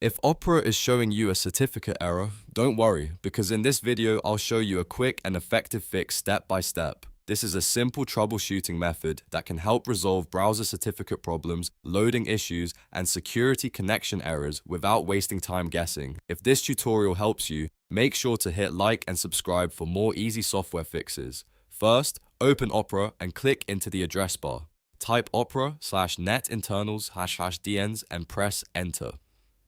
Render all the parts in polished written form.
If Opera is showing you a certificate error, don't worry, because in this video I'll show you a quick and effective fix step by step. This is a simple troubleshooting method that can help resolve browser certificate problems, loading issues, and security connection errors without wasting time guessing. If this tutorial helps you, make sure to hit like and subscribe for more easy software fixes. First, open Opera and click into the address bar. Type opera/netinternals /dns and press enter.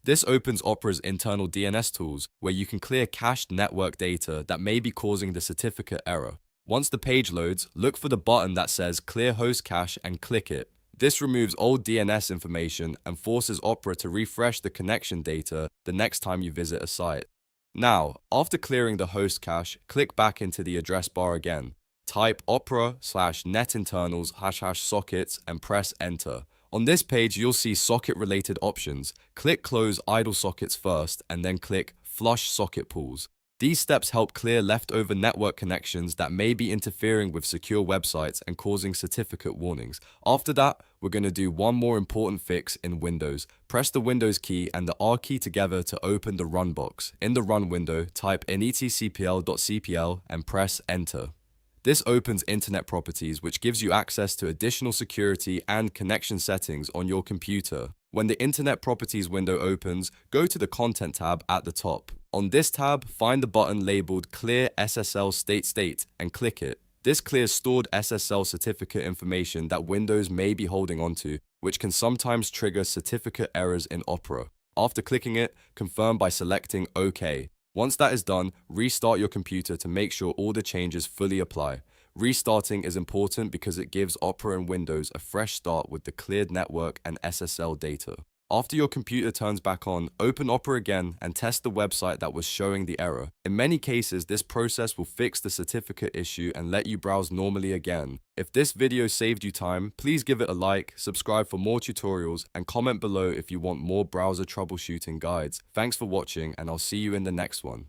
This opens Opera's internal DNS tools, where you can clear cached network data that may be causing the certificate error. Once the page loads, look for the button that says Clear Host Cache and click it. This removes old DNS information and forces Opera to refresh the connection data the next time you visit a site. Now, after clearing the host cache, click back into the address bar again. Type opera/netinternals /sockets and press enter. On this page, you'll see socket-related options. Click Close Idle Sockets first, and then click Flush Socket Pools. These steps help clear leftover network connections that may be interfering with secure websites and causing certificate warnings. After that, we're going to do one more important fix in Windows. Press the Windows key and the R key together to open the Run box. In the Run window, type netcpl.cpl and press Enter. This opens Internet Properties, which gives you access to additional security and connection settings on your computer. When the Internet Properties window opens, go to the Content tab at the top. On this tab, find the button labeled Clear SSL State and click it. This clears stored SSL certificate information that Windows may be holding onto, which can sometimes trigger certificate errors in Opera. After clicking it, confirm by selecting OK. Once that is done, restart your computer to make sure all the changes fully apply. Restarting is important because it gives Opera and Windows a fresh start with the cleared network and SSL data. After your computer turns back on, open Opera again and test the website that was showing the error. In many cases, this process will fix the certificate issue and let you browse normally again. If this video saved you time, please give it a like, subscribe for more tutorials, and comment below if you want more browser troubleshooting guides. Thanks for watching, and I'll see you in the next one.